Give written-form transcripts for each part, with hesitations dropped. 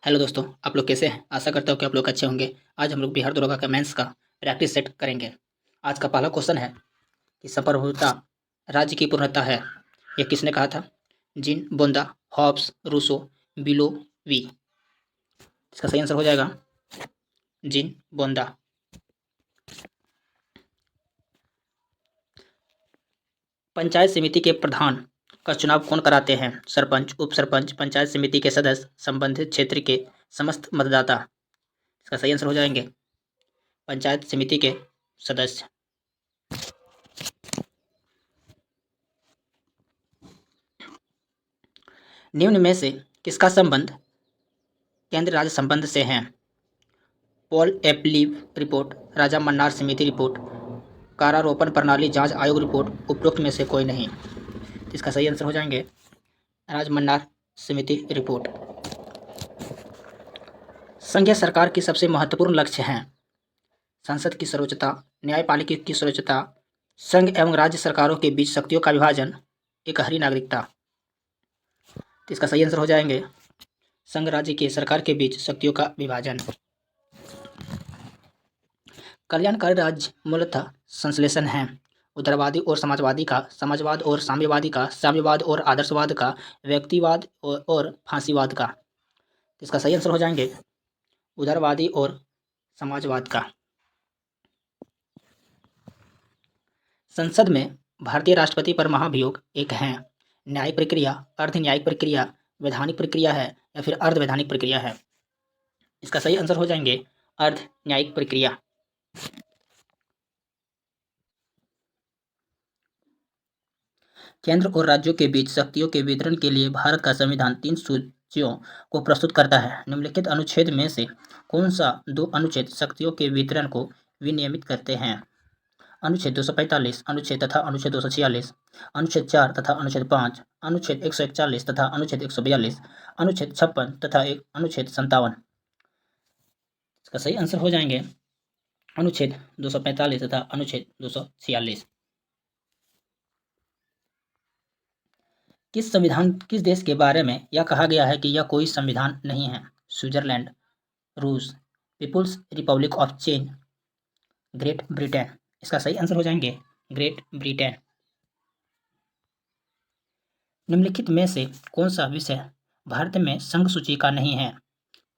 Hello दोस्तों, आप लोग कैसे हैं? आशा करता हूँ कि आप लोग अच्छे होंगे। आज हम लोग बिहार दरोगा का मेंस का प्रैक्टिस सेट करेंगे। आज का पहला क्वेश्चन है कि संप्रभुता राज्य की पूर्णता है। यह किसने कहा था? जीन बोंदा, हॉब्स, रूसो, बिलो, वी। इसका सही आंसर हो जाएगा जीन बोंदा। पंचायत समिति के प्रधान का चुनाव कौन कराते हैं? सरपंच, उप सरपंच, पंचायत समिति के सदस्य, संबंधित क्षेत्र के समस्त मतदाता। इसका सही आंसर हो जाएंगे पंचायत समिति के सदस्य। निम्न में से किसका संबंध केंद्र राज्य संबंध से है? पॉल एपलीव रिपोर्ट, राजा मन्नार समिति रिपोर्ट, कारारोपण प्रणाली जांच आयोग रिपोर्ट, उपरोक्त में से कोई नहीं। इसका सही आंसर हो जाएंगे राजा मन्नार समिति रिपोर्ट। संघीय सरकार की सबसे महत्वपूर्ण लक्ष्य हैं संसद की सर्वोच्चता, न्यायपालिका की सर्वोच्चता, संघ एवं राज्य सरकारों के बीच शक्तियों का विभाजन, एक हरी नागरिकता। इसका सही आंसर हो जाएंगे संघ राज्य की सरकार के बीच शक्तियों का विभाजन। कल्याणकारी राज्य मूलतः संश्लेषण है उदारवादी और समाजवादी का, समाजवाद और साम्यवादी का, साम्यवाद और आदर्शवाद का, व्यक्तिवाद और फांसीवाद का। इसका सही आंसर हो जाएंगे उदारवादी और समाजवाद का। संसद में भारतीय राष्ट्रपति पर महाभियोग एक है न्यायिक प्रक्रिया, अर्ध न्यायिक प्रक्रिया, वैधानिक प्रक्रिया है या फिर अर्ध वैधानिक प्रक्रिया है। इसका सही आंसर हो जाएंगे अर्ध न्यायिक प्रक्रिया। केंद्र और राज्यों के बीच शक्तियों के वितरण के लिए भारत का संविधान 3 सूचियों को प्रस्तुत करता है। निम्नलिखित अनुच्छेद में से कौन सा 2 अनुच्छेद शक्तियों के वितरण को विनियमित करते हैं? अनुच्छेद 245, अनुच्छेद तथा अनुच्छेद 246, अनुच्छेद 4 तथा अनुच्छेद 5, अनुच्छेद 141 तथा अनुच्छेद 142, अनुच्छेद 56 तथा अनुच्छेद 57। इसका सही आंसर हो जाएंगे अनुच्छेद 245 तथा अनुच्छेद 246। किस देश के बारे में यह कहा गया है कि यह कोई संविधान नहीं है? स्विट्जरलैंड, रूस, पीपुल्स रिपब्लिक ऑफ चीन, ग्रेट ब्रिटेन। इसका सही आंसर हो जाएंगे ग्रेट ब्रिटेन। निम्नलिखित में से कौन सा विषय भारत में संघ सूची का नहीं है?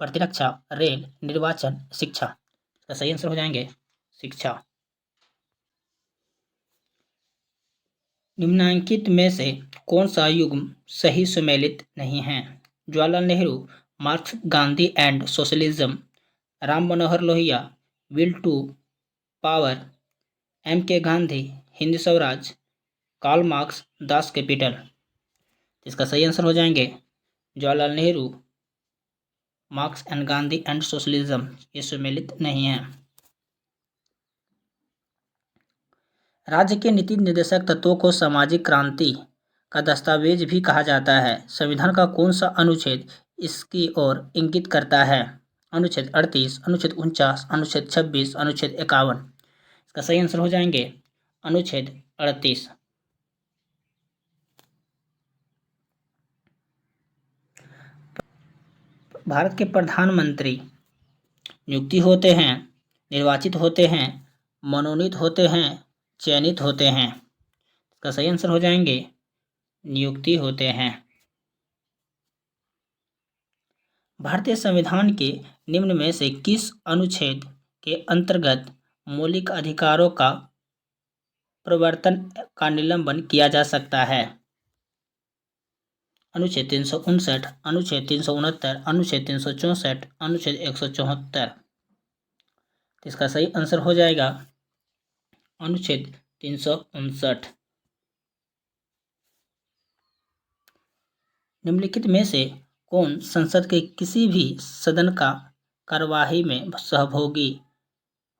प्रतिरक्षा, रेल, निर्वाचन, शिक्षा। इसका सही आंसर हो जाएंगे शिक्षा। निम्नांकित में से कौन सा युग्म सही सुमेलित नहीं है? Jawaharlal Nehru, Marx, Gandhi and socialism, Ram Manohar Lohia, will to power, M.K. Gandhi, Hind Swaraj, Karl Marx, Das Kapital. इसका सही आंसर हो जाएंगे Jawaharlal Nehru, Marx and Gandhi and socialism. ये सुमेलित नहीं है। राज्य के नीति निर्देशक तत्वों को सामाजिक क्रांति का दस्तावेज भी कहा जाता है। संविधान का कौन सा अनुच्छेद इसकी ओर इंगित करता है? अनुच्छेद 38, अनुच्छेद 49, अनुच्छेद 26, अनुच्छेद 51। इसका सही आंसर हो जाएंगे अनुच्छेद 38। भारत के प्रधानमंत्री नियुक्ति होते हैं, निर्वाचित होते हैं, मनोनीत होते हैं, चयनित होते हैं। इसका सही आंसर हो जाएंगे नियुक्ति होते हैं। भारतीय संविधान के निम्न में से किस अनुच्छेद के अंतर्गत मौलिक अधिकारों का प्रवर्तन का निलंबन किया जा सकता है? अनुच्छेद 359, अनुच्छेद 369, अनुच्छेद 364, अनुच्छेद 174। इसका सही आंसर हो जाएगा अनुच्छेद 359। निम्नलिखित में से कौन संसद के किसी भी सदन का कार्यवाही में सहभागी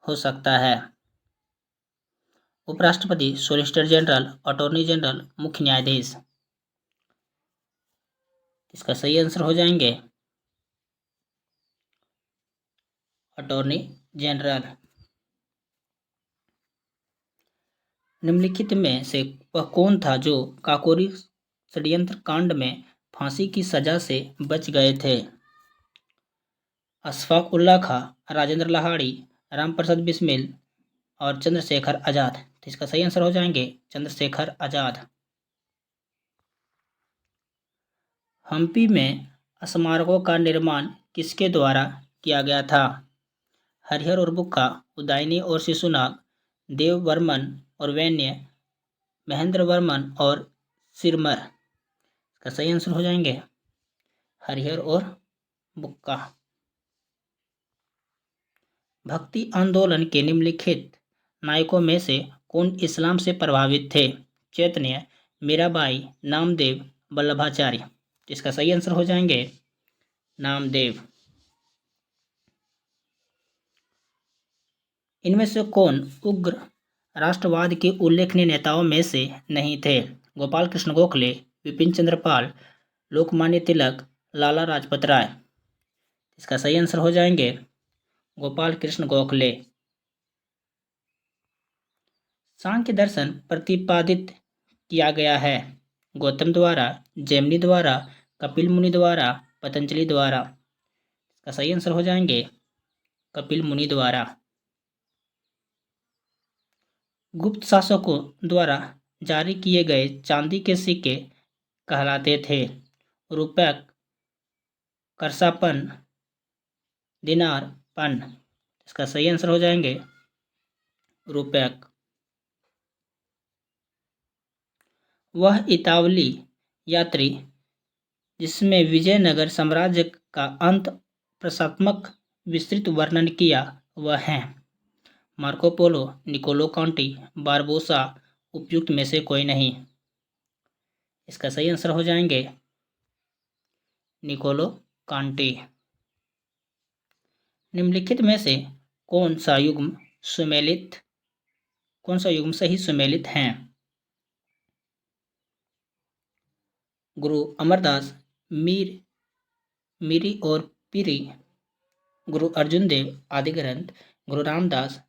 हो सकता है? उपराष्ट्रपति, सॉलिसिटर जनरल, अटॉर्नी जनरल, मुख्य न्यायाधीश। इसका सही आंसर हो जाएंगे अटॉर्नी जनरल। निम्नलिखित में से वह कौन था जो काकोरी षड्यंत्र कांड में फांसी की सजा से बच गए थे? अशफाक उल्लाह खां, राजेंद्र लाहाड़ी, रामप्रसाद बिस्मिल और चंद्रशेखर आजाद। तो इसका सही आंसर हो जाएंगे चंद्रशेखर आजाद। हम्पी में स्मारकों का निर्माण किसके द्वारा किया गया था? हरिहर और बुक्का, उदयनी और शिशुनाग, देववर्मन और वैन्य, महेंद्र वर्मन और सिरमर। इसका सही आंसर हो जाएंगे हरिहर और बुक्का। भक्ति आंदोलन के निम्नलिखित नायकों में से कौन इस्लाम से प्रभावित थे? चैतन्य, मीराबाई, नामदेव, वल्लभाचार्य। इसका सही आंसर हो जाएंगे नामदेव। इनमें से कौन उग्र राष्ट्रवाद के उल्लेखनीय नेताओं में से नहीं थे? गोपाल कृष्ण गोखले, विपिन चंद्र पाल, लोकमान्य तिलक, लाला लाजपत राय। इसका सही आंसर हो जाएंगे गोपाल कृष्ण गोखले। सांख्य दर्शन प्रतिपादित किया गया है गौतम द्वारा, जैमिनी द्वारा, कपिल मुनि द्वारा, पतंजलि द्वारा। इसका सही आंसर हो जाएंगे कपिल मुनि द्वारा। गुप्त शासकों द्वारा जारी किए गए चांदी के सिक्के कहलाते थे रुपैक, करसापन, दिनार, पन। इसका सही आंसर हो जाएंगे रुपैक। वह इतावली यात्री जिसमें विजयनगर साम्राज्य का अंत प्रसात्मक विस्तृत वर्णन किया वह है Marco Polo, Niccolo Conti, Barbosa. उपयुक्त में से कोई नहीं। इसका सही आंसर हो जाएंगे निकोलो कांटी। निम्नलिखित में से कौन सा युग्म सही सुमेलित हैं? गुरु अमरदास, मीरी और पीरी, गुरु अर्जुन देव आदि ग्रंथ, गुरु रामदास,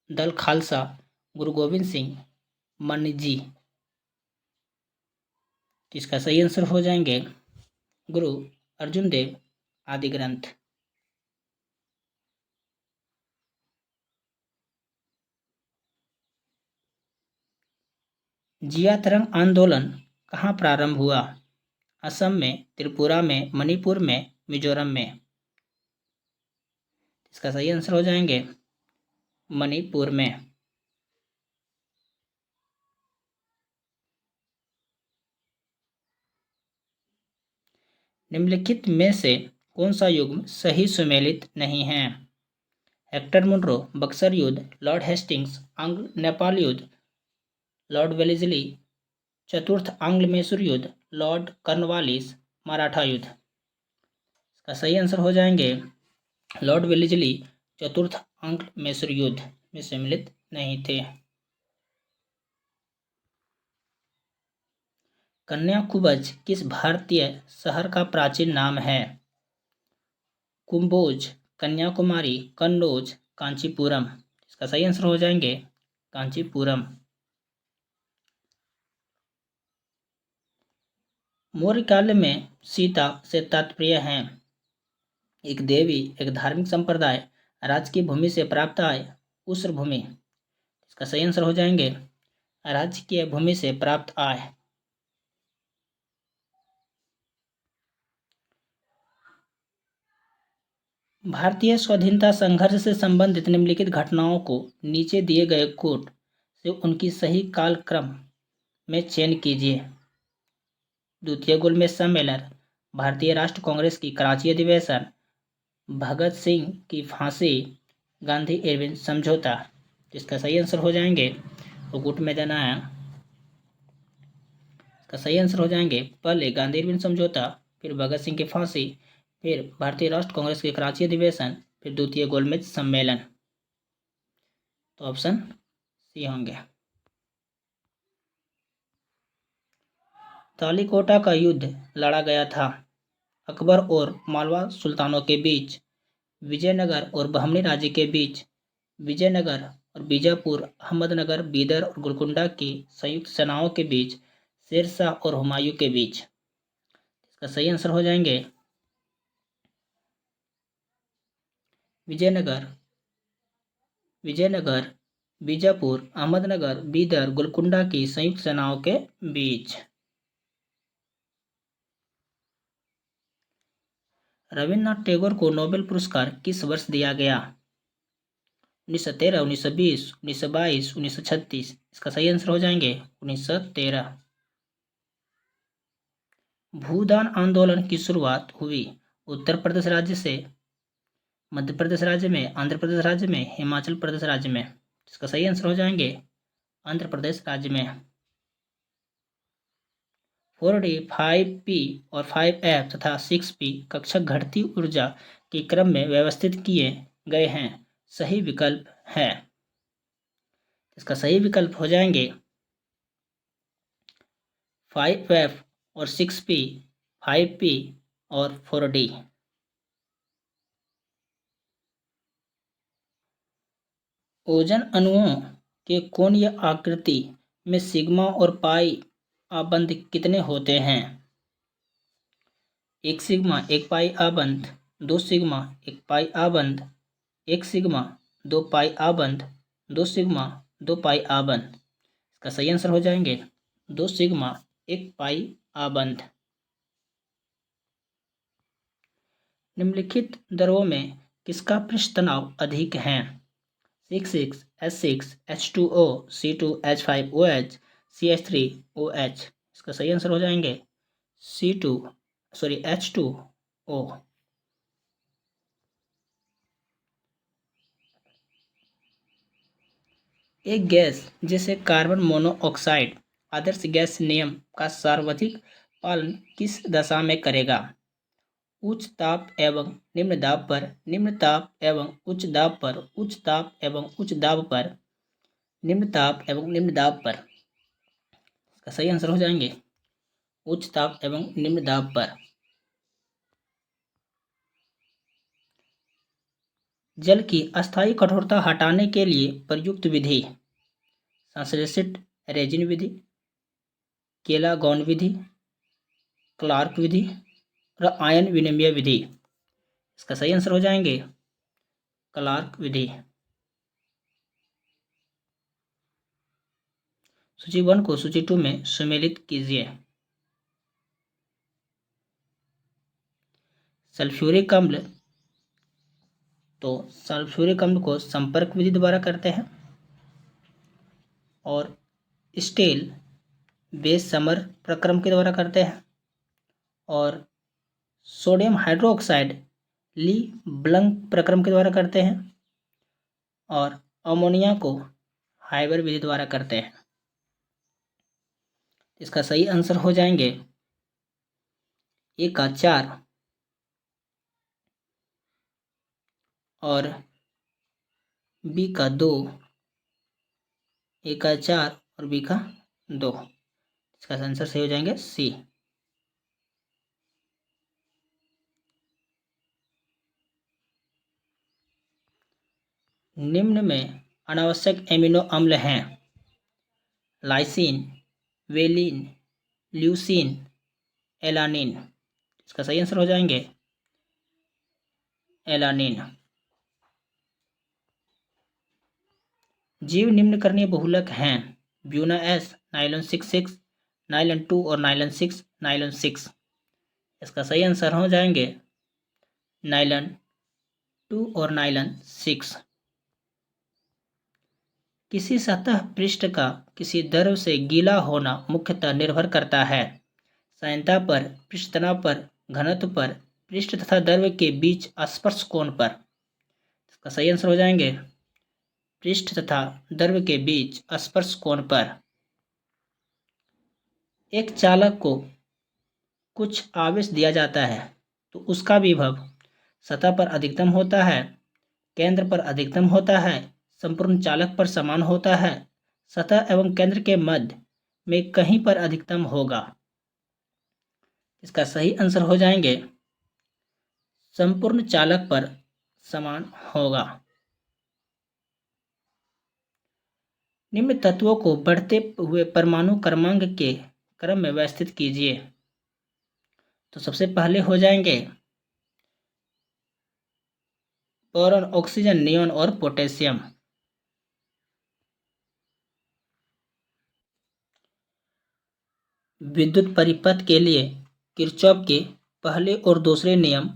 दल खालसा, गुरु गोविंद सिंह, मन जी। इसका सही आंसर हो जाएंगे गुरु अर्जुन देव आदि ग्रंथ। जिया तरंग आंदोलन कहाँ प्रारंभ हुआ? असम में, त्रिपुरा में, मणिपुर में, मिजोरम में। इसका सही आंसर हो जाएंगे मणिपुर में। निम्नलिखित में से कौन सा युग्म सही सुमेलित नहीं है? हेक्टर मुनरो, बक्सर युद्ध, लॉर्ड हेस्टिंग्स, आंग्ल नेपाल युद्ध, लॉर्ड वेलेस्ली, चतुर्थ आंग्ल मैसूर युद्ध, लॉर्ड कॉर्नवालिस, मराठा युद्ध। इसका सही आंसर हो जाएंगे लॉर्ड वेलेस्ली चतुर्थ आंग्ल मैसूर युद्ध में सम्मिलित नहीं थे। कन्याकुब्ज किस भारतीय शहर का प्राचीन नाम है? कुंभोज, कन्याकुमारी, कन्नौज, कांचीपुरम। इसका सही आंसर हो जाएंगे कांचीपुरम। मौर्य काल में सीता से तात्पर्य है एक देवी, एक धार्मिक संप्रदाय, राज्य की भूमि से प्राप्त आय, उस्र भूमि। इसका सही आंसर हो जाएंगे राज्य की भूमि से प्राप्त आय। भारतीय स्वाधीनता संघर्ष से संबंधित निम्नलिखित घटनाओं को नीचे दिए गए कोट से उनकी सही कालक्रम में चयन कीजिए। द्वितीय गोलमेज सम्मेलन, भारतीय राष्ट्र कांग्रेस की कराची अधिवेशन, भगत सिंह की फांसी, गांधी इरविन समझौता। इसका सही आंसर हो जाएंगे गुट में देना है। इसका सही आंसर हो जाएंगे पहले गांधी इरविन समझौता, फिर भगत सिंह की फांसी, फिर भारतीय राष्ट्र कांग्रेस के कराची अधिवेशन, फिर द्वितीय गोलमेज सम्मेलन। तो ऑप्शन सी होंगे। तालीकोटा का युद्ध लड़ा गया था अकबर और मालवा सुल्तानों के बीच, विजयनगर और बहमनी राज्य के बीच, विजयनगर और बीजापुर, अहमदनगर, बीदर और गोलकुंडा की संयुक्त सेनाओं के बीच, शेरशाह और हुमायूं के बीच। इसका सही आंसर हो जाएंगे विजयनगर, बीजापुर, अहमदनगर, बीदर, गोलकुंडा की संयुक्त सेनाओं के बीच। रविन्द्रनाथ टैगोर को नोबेल पुरस्कार किस वर्ष दिया गया? 1913, 1920, 1922, 1936। इसका सही आंसर हो जाएंगे 1913। भूदान आंदोलन की शुरुआत हुई उत्तर प्रदेश राज्य से, मध्य प्रदेश राज्य में, आंध्र प्रदेश राज्य में, हिमाचल प्रदेश राज्य में। इसका सही आंसर हो जाएंगे आंध्र प्रदेश राज्य में। 4D, 5P और 5F तथा 6P कक्षक घटती ऊर्जा के क्रम में व्यवस्थित किए गए हैं। सही विकल्प है, इसका सही विकल्प हो जाएंगे 5F और 6P, 5P और 4D। ओजन अणुओं के कोणीय आकृति में सिग्मा और पाई आबंध कितने होते हैं? 1 सिग्मा 1 पाई आबंध, 2 सिग्मा 1 पाई आबंध, 1 सिग्मा 2 पाई आबंध, 2 सिग्मा 2 पाई आबंध। इसका सही आंसर हो जाएंगे 2 सिग्मा 1 पाई आबंध। निम्नलिखित द्रवों में किसका पृष्ठ तनाव अधिक है? 6 H6 H2O C2 H5OH CH3OH। इसका सही आंसर हो जाएंगे H2O। एक गैस जिसे कार्बन मोनोऑक्साइड आदर्श गैस नियम का सर्वाधिक पालन किस दशा में करेगा? उच्च ताप एवं निम्न दाब पर, निम्न ताप एवं उच्च दाब पर, उच्च ताप एवं उच्च दाब पर, निम्न ताप एवं निम्न दाब पर। इसका सही आंसर हो जाएंगे उच्च ताप एवं निम्न दाब पर। जल की अस्थायी कठोरता हटाने के लिए प्रयुक्त विधि? संश्लेषित रेजिन विधि, केलागौन विधि, क्लार्क विधि और आयन विनिमय विधि। इसका सही आंसर हो जाएंगे क्लार्क विधि। सूची 1 को सूची 2 में सम्मिलित कीजिए। सल्फ्यूरिक अम्ल, तो सल्फ्यूरिक अम्ल को संपर्क विधि द्वारा करते हैं और स्टेल बेस समर प्रक्रम के द्वारा करते हैं और सोडियम हाइड्रोक्साइड ली ब्लंक प्रक्रम के द्वारा करते हैं और अमोनिया को हाइबर विधि द्वारा करते हैं। इसका सही आंसर हो जाएंगे ए का 4 और बी का 2, ए का 4 और बी का 2। इसका आंसर सही हो जाएंगे सी। निम्न में अनावश्यक एमिनो अम्ल हैं: लाइसिन, वेलिन, ल्यूसीन, एलानिन। इसका सही आंसर हो जाएंगे एलानिन। जीव निम्नकर्णीय बहुलक हैं: ब्यूना एस, नाइलॉन 66, नाइलॉन 2 और नाइलॉन 6, नाइलॉन 6। इसका सही आंसर हो जाएंगे नाइलॉन 2 और नाइलॉन 6। किसी सतह पृष्ठ का किसी द्रव से गीला होना मुख्यतः निर्भर करता है: सांद्रता पर, पृष्ठ तनाव पर, घनत्व पर, पृष्ठ तथा द्रव के बीच स्पर्श कोण पर। इसका सही आंसर हो जाएंगे पृष्ठ तथा द्रव के बीच स्पर्श कोण पर। एक चालक को कुछ आवेश दिया जाता है तो उसका विभव सतह पर अधिकतम होता है, केंद्र पर अधिकतम होता है, संपूर्ण चालक पर समान होता है, सतह एवं केंद्र के मध्य में कहीं पर अधिकतम होगा। इसका सही आंसर हो जाएंगे संपूर्ण चालक पर समान होगा। निम्न तत्वों को बढ़ते हुए परमाणु क्रमांक के क्रम में व्यवस्थित कीजिए। तो सबसे पहले हो जाएंगे बोरॉन, ऑक्सीजन, नियॉन और पोटेशियम। विद्युत परिपथ के लिए किरचॉफ के पहले और दूसरे नियम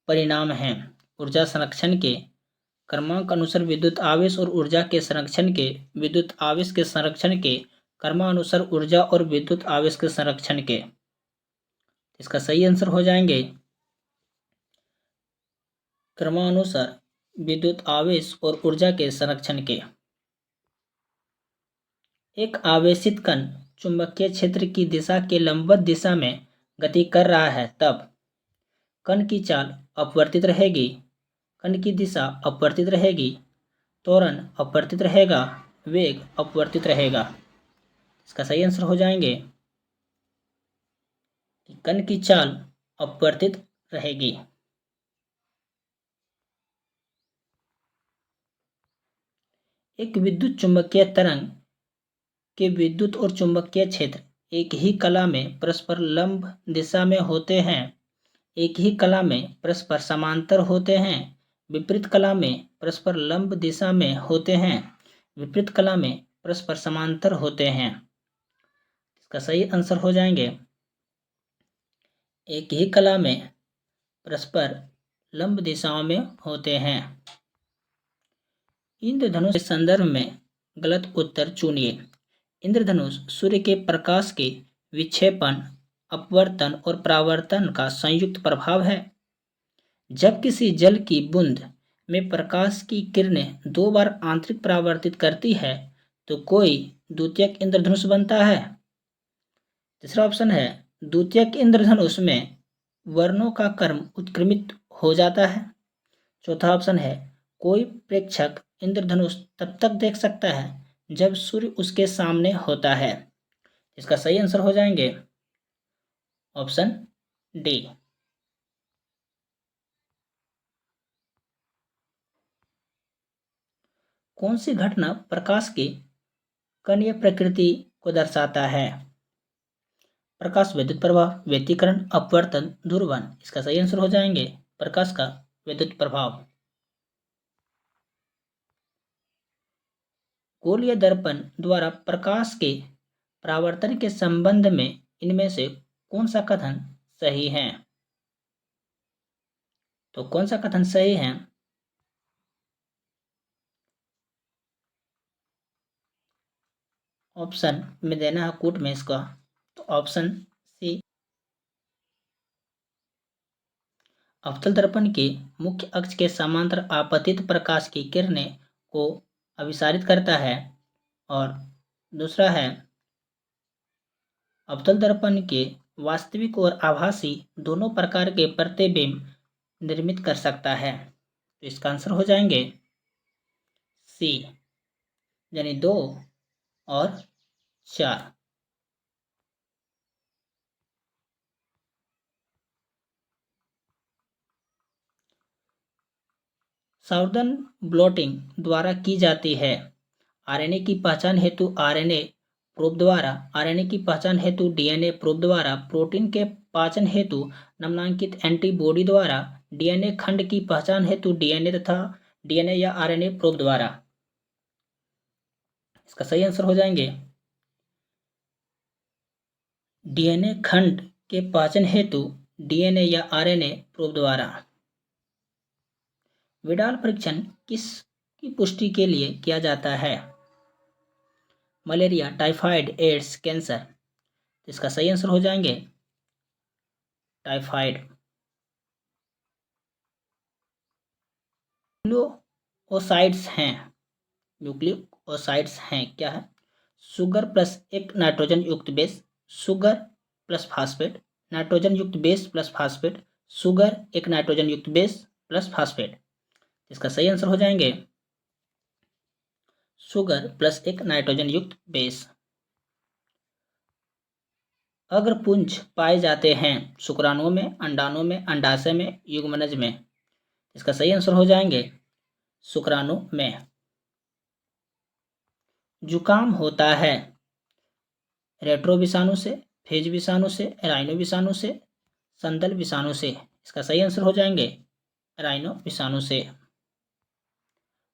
परिणाम हैं। ऊर्जा संरक्षण के क्रमांक अनुसार विद्युत आवेश और ऊर्जा के संरक्षण के विद्युत आवेश के संरक्षण के क्रमानुसार ऊर्जा और विद्युत आवेश के संरक्षण के। इसका सही आंसर हो जाएंगे क्रमानुसार विद्युत आवेश और ऊर्जा के संरक्षण के। एक आवेशित कण चुंबकीय क्षेत्र की दिशा के लंबवत दिशा में गति कर रहा है, तब कण की चाल अपवर्तित रहेगी, कण की दिशा अपवर्तित रहेगी, त्वरण अपवर्तित रहेगा, वेग अपवर्तित रहेगा। इसका सही आंसर हो जाएंगे कि कण की चाल अपवर्तित रहेगी। एक विद्युत चुंबकीय तरंग के विद्युत और चुंबकीय क्षेत्र एक ही कला में परस्पर लंब दिशा में होते हैं, एक ही कला में परस्पर समांतर होते हैं, विपरीत कला में परस्पर लंब दिशा में होते हैं, विपरीत कला में परस्पर समांतर होते हैं। इसका सही आंसर हो जाएंगे एक ही कला में परस्पर लंब दिशाओं में होते हैं। इंद्रधनुष के संदर्भ में गलत उत्तर चुनिए। इंद्रधनुष सूर्य के प्रकाश के विक्षेपण, अपवर्तन और परावर्तन का संयुक्त प्रभाव है। जब किसी जल की बूंद में प्रकाश की किरणें 2 बार आंतरिक परावर्तित करती है तो कोई द्वितीयक इंद्रधनुष बनता है। तीसरा ऑप्शन है द्वितीयक इंद्रधनुष में वर्णों का क्रम उत्क्रमित हो जाता है। चौथा ऑप्शन है कोई प्रेक्षक इंद्रधनुष तब तक देख सकता है जब सूर्य उसके सामने होता है। इसका सही आंसर हो जाएंगे ऑप्शन डी। कौन सी घटना प्रकाश की कणीय प्रकृति को दर्शाता है? प्रकाश विद्युत प्रभाव, व्यतिकरण, अपवर्तन, ध्रुवण। इसका सही आंसर हो जाएंगे प्रकाश का विद्युत प्रभाव। गोलीय दर्पण द्वारा प्रकाश के परावर्तन के संबंध में इनमें से कौन सा कथन सही है? तो कौन सा कथन सही है? ऑप्शन में देना है कूट में इसका, तो ऑप्शन सी। अवतल दर्पण के मुख्य अक्ष के समांतर आपतित प्रकाश की किरणें को अभिसारित करता है। और दूसरा है अवतल दर्पण के वास्तविक और आभासी दोनों प्रकार के प्रतिबिंब निर्मित कर सकता है। तो इसका आंसर हो जाएंगे सी, यानी 2 और 4। साउदर्न ब्लॉटिंग द्वारा की जाती है। आरएनए की पहचान हेतु आरएनए प्रोब द्वारा, आरएनए की पहचान हेतु डीएनए प्रोब द्वारा, प्रोटीन के पाचन हेतु निम्नलिखित एंटीबॉडी द्वारा, डीएनए खंड की पहचान हेतु डीएनए तथा डीएनए या आरएनए प्रोब द्वारा। इसका सही आंसर हो जाएंगे डीएनए खंड के पाचन हेतु डीएनए या आरएनए प्रोब द्वारा। विडाल परीक्षण किसकी पुष्टि के लिए किया जाता है? Malaria, typhoid, AIDS, cancer. इसका सही आंसर हो जाएंगे टाइफाइड। न्यूक्लियोसाइड्स हैं, न्यूक्लियोसाइड्स हैं क्या है? शुगर प्लस एक नाइट्रोजन युक्त base, sugar plus phosphate, nitrogen युक्त बेस प्लस फास्फेट, शुगर एक नाइट्रोजन युक्त बेस प्लस फास्फेट। इसका सही आंसर हो जाएंगे शुगर प्लस एक नाइट्रोजन युक्त बेस। अग्रपुंज पाए जाते हैं शुक्राणुओं में, अंडाणुओं में, अंडाशय में, युग्मनज में। इसका सही आंसर हो जाएंगे शुक्राणु में। जुकाम होता है रेट्रो विषाणु से, फेज विषाणु से, राइनो विषाणु से, संदल विषाणु से। इसका सही आंसर हो जाएंगे राइनो विषाणु से।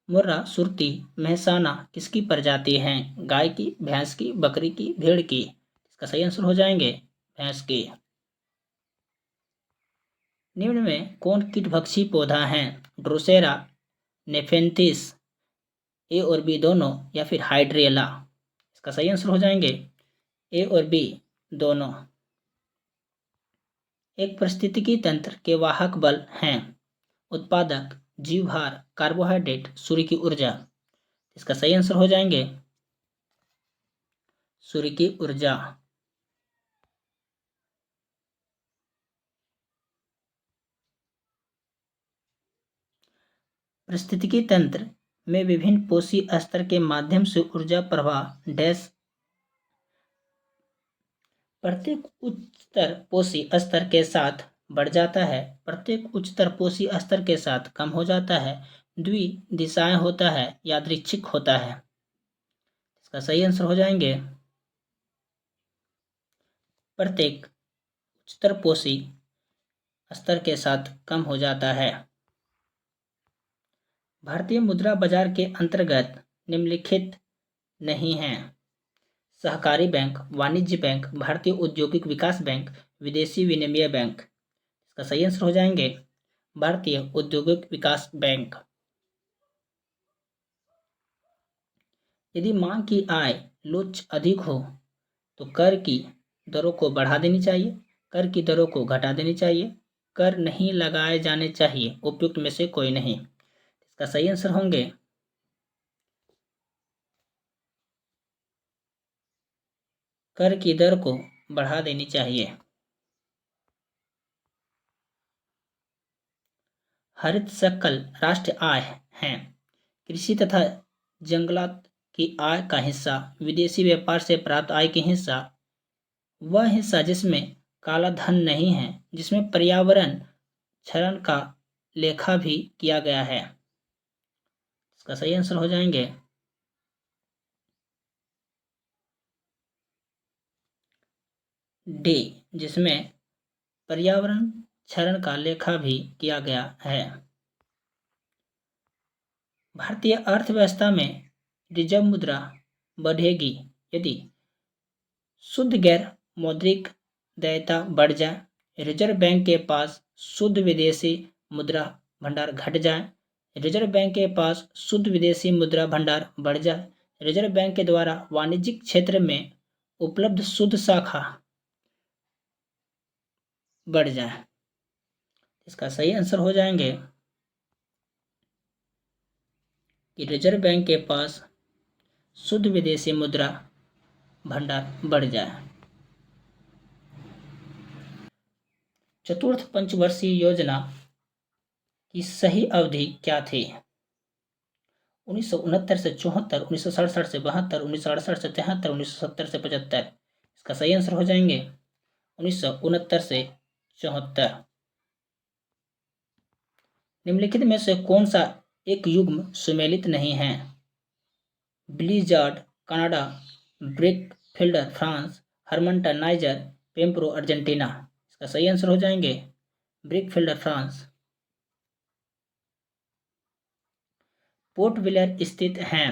मुर्रा, सुरती, मेहसाना किसकी प्रजाति हैं? गाय की, भैंस की, बकरी की, भेड़ की? इसका सही आंसर हो जाएंगे भैंस की। निम्न में कौन कीटभक्षी पौधा है? ड्रोसेरा, नेफेंथिस, ए और बी दोनों, या फिर हाइड्रेला? इसका सही आंसर हो जाएंगे ए और बी दोनों। एक पारिस्थितिकी तंत्र के वाहक बल हैं: उत्पादक, जीवभार, कार्बोहाइड्रेट, सूर्य की ऊर्जा? इसका सही आंसर हो जाएंगे सूर्य की ऊर्जा। पारिस्थितिकी तंत्र में विभिन्न पोषी स्तर के माध्यम से ऊर्जा प्रवाह डैश प्रत्येक उच्चतर पोषी स्तर के साथ बढ़ जाता है, प्रत्येक उच्चतर पोषी स्तर के साथ कम हो जाता है, द्विदिशाएं होता है, यादृच्छिक होता है? इसका सही आंसर हो जाएंगे प्रत्येक उच्चतर पोषी स्तर के साथ कम हो जाता है। भारतीय मुद्रा बाजार के अंतर्गत निम्नलिखित नहीं है: सहकारी बैंक, वाणिज्य बैंक, भारतीय औद्योगिक विकास बैंक, विदेशी विनिमय बैंक? इसका सही आंसर हो जाएंगे भारतीय औद्योगिक विकास बैंक। यदि मांग की आय लोच अधिक हो तो कर की दरों को बढ़ा देनी चाहिए, कर की दरों को घटा देनी चाहिए, कर नहीं लगाए जाने चाहिए, उपयुक्त में से कोई नहीं? इसका सही आंसर होंगे कर की दर को बढ़ा देनी चाहिए। हरित सकल राष्ट्रीय आय है कृषि तथा जंगलात की आय का हिस्सा, विदेशी व्यापार से प्राप्त आय की हिस्सा, वह हिस्सा जिसमें काला धन नहीं है, जिसमें पर्यावरण क्षरण का लेखा भी किया गया है? इसका सही आंसर हो जाएंगे डी, जिसमें पर्यावरण क्षरण का लेखा भी किया गया है। भारतीय अर्थव्यवस्था में रिजर्व मुद्रा बढ़ेगी यदि शुद्ध गैर मौद्रिक देयता बढ़ जाए, रिजर्व बैंक के पास शुद्ध विदेशी मुद्रा भंडार घट जाए, रिजर्व बैंक के पास शुद्ध विदेशी मुद्रा भंडार बढ़ जाए, रिजर्व बैंक के द्वारा वाणिज्यिक क्षेत्र में उपलब्ध शुद्ध शाखा बढ़ जाए? इसका सही आंसर हो जाएंगे कि रिजर्व बैंक के पास शुद्ध विदेशी मुद्रा भंडार बढ़ जाए। चतुर्थ पंचवर्षीय योजना की सही अवधि क्या थी? 1969 से 74, 1967 से 72, 1968 से 73, 1970 से 75? इसका सही आंसर हो जाएंगे 1969 से 74। निम्नलिखित में से कौन सा एक युग्म सुमेलित नहीं है? Blizzard Canada, brickfielder France, harmattan Niger, pampero Argentina? इसका सही आंसर हो जाएंगे brickfielder France. Port Blair स्थित हैं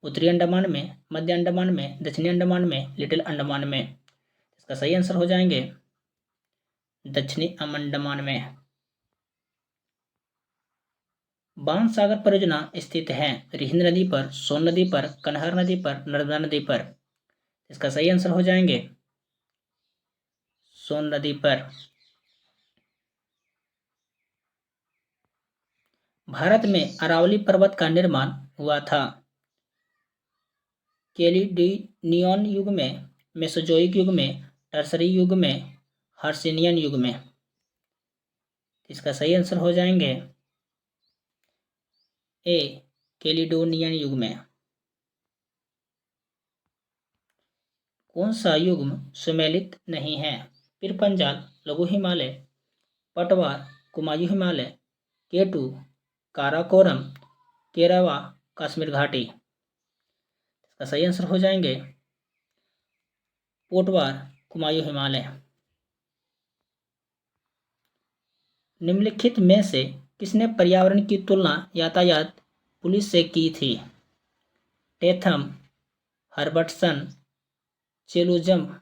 उत्तरी अंडमान में, मध्य अंडमान में, दक्षिणी अंडमान में, लिटिल अंडमान में? इसका सही आंसर हो जाएंगे दक्षिणी अंडमान में। बाणसागर परियोजना स्थित है रिहिंद नदी पर, सोन नदी पर, कन्हार नदी पर, नर्मदा नदी पर? इसका सही आंसर हो जाएंगे सोन नदी पर। भारत में अरावली पर्वत का निर्माण हुआ था कैलिडोनियन युग में, मेसोजोइक युग में, टर्सरी युग में, हर्सिनियन युग में? इसका सही आंसर हो जाएंगे ए, कैलिडोनियन युग में। कौन सा युग्म सुमेलित नहीं है? पीरपंजाल, लघु हिमालय, पटवार, कुमायूं हिमालय, केटू, काराकोरम, केरावा, कश्मीर घाटी? इसका सही आंसर हो जाएंगे पोटवार, कुमायूं हिमालय। निम्नलिखित में से किसने पर्यावरण की तुलना यातायात पुलिस से की थी? टेथम, हर्बर्टसन, चेलुजम,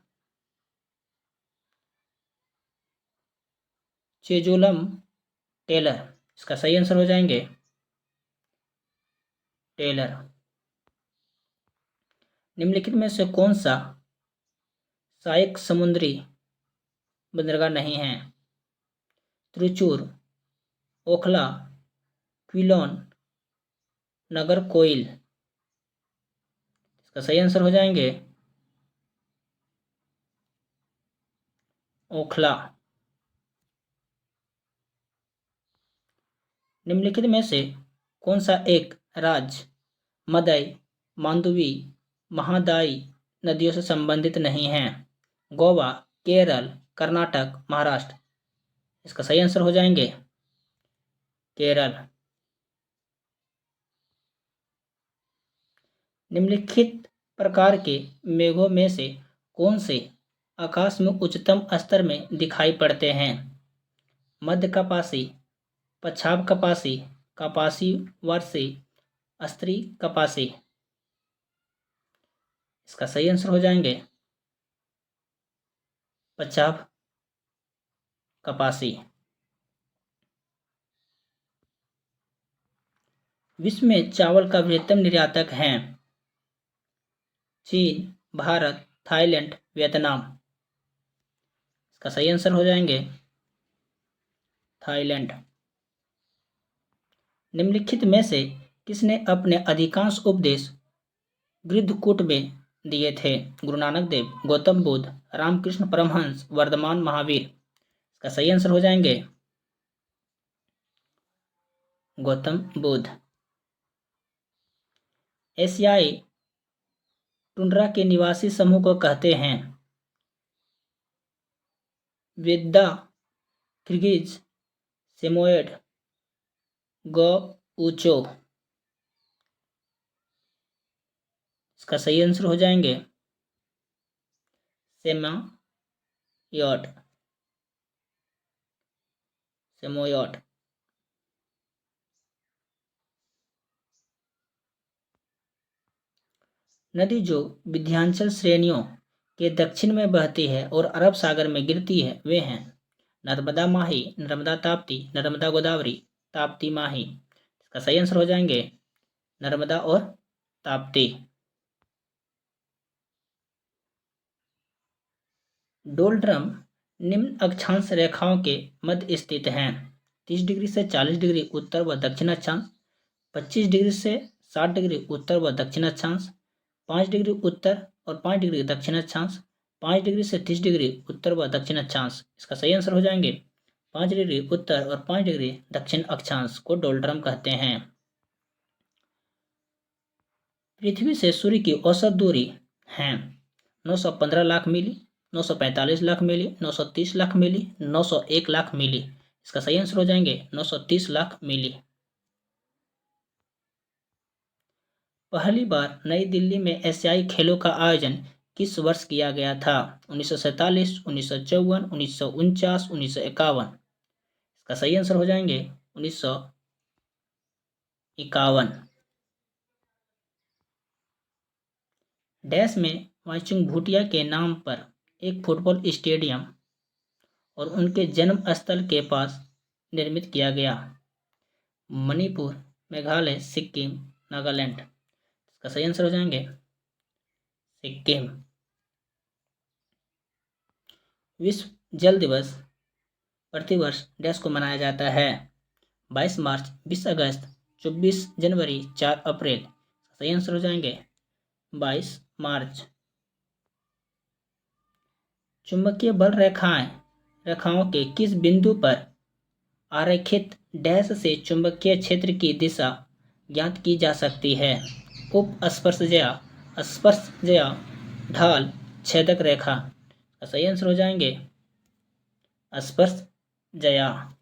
चेजुलम, टेलर। इसका सही आंसर हो जाएंगे टेलर। निम्नलिखित में से कौन सा सहायक समुद्री बंदरगाह नहीं है? त्रिचूर, ओखला, क्विलोन, नागरकोइल। इसका सही आंसर हो जाएंगे ओखला। निम्नलिखित में से कौन सा एक राज्य मदई, मांडवी, महादाई नदियों से संबंधित नहीं है? गोवा, केरल, कर्नाटक, महाराष्ट्र। इसका सही आंसर हो जाएंगे केरल। निम्नलिखित प्रकार के मेघों में से कौन से आकाश में उच्चतम स्तर में दिखाई पड़ते हैं? मध्य कपासी, पछाव कपासी, कपासी वर्षी, अस्त्री कपासी। इसका सही आंसर हो जाएंगे पछाव कपासी। विश्व में चावल का बृहत्तम निर्यातक है? चीन, भारत, थाईलैंड, वियतनाम। इसका सही आंसर हो जाएंगे थाईलैंड। निम्नलिखित में से किसने अपने अधिकांश उपदेश गृद्धकूट में दिए थे? गुरु नानक देव, गौतम बुद्ध, रामकृष्ण परमहंस, वर्धमान महावीर। इसका सही आंसर हो जाएंगे गौतम बुद्ध। एशियाई टुंड्रा के निवासी समूह को कहते हैं? वेद्दा, किर्गिज, सेमोयड, गौचो। इसका सही आंसर हो जाएंगे सेमोयड। सेमोयड। नदी जो विंध्याचल श्रेणियों के दक्षिण में बहती है और अरब सागर में गिरती है वे हैं? नर्मदा माही, नर्मदा ताप्ती, नर्मदा गोदावरी, ताप्ती माही। इसका सही आंसर हो जाएंगे नर्मदा और ताप्ती। डोलड्रम निम्न अक्षांश रेखाओं के मध्य स्थित हैं? 30 डिग्री से 40 डिग्री उत्तर व दक्षिण अक्षांश, 25 डिग्री से 60 डिग्री उत्तर व दक्षिण अक्षांश, 5 डिग्री उत्तर और 5 डिग्री दक्षिण अक्षांश, 5 डिग्री से 30 डिग्री उत्तर व दक्षिण अक्षांश। इसका सही आंसर हो जाएंगे 5 डिग्री उत्तर और 5 डिग्री दक्षिण अक्षांश को डोलड्रम कहते हैं। पृथ्वी से सूर्य की औसत दूरी है 915 lakh mealy, 945 lakh mealy, 930 lakh mealy, 901 lakh mealy. इसका सही आंसर हो जाएंगे 930 लाख मीली। पहली बार नई दिल्ली में एशियाई खेलों का आयोजन किस वर्ष किया गया था? 1947, 1954, 1949, 1951। इसका सही आंसर हो जाएंगे 1951। डैश में वाईचुंग भूटिया के नाम पर एक फुटबॉल स्टेडियम और उनके जन्म स्थल के पास निर्मित किया गया? मणिपुर, मेघालय, सिक्किम, नागालैंड। इसका सही आंसर हो जाएंगे सिक्किम। विश्व जल दिवस प्रतिवर्ष डैश को मनाया जाता है? 22 मार्च, 20 अगस्त, 24 जनवरी, 4 अप्रैल। सही आंसर हो जाएंगे 22 मार्च। चुंबकीय बल रेखाओं के किस बिंदु पर आरेखित डैश से चुंबकीय क्षेत्र की दिशा ज्ञात की जा सकती है? उपस्पर्शज्या, स्पर्शज्या, ढाल, छेदक रेखा। सही आंसर हो जाएंगे स्पर्शज्या।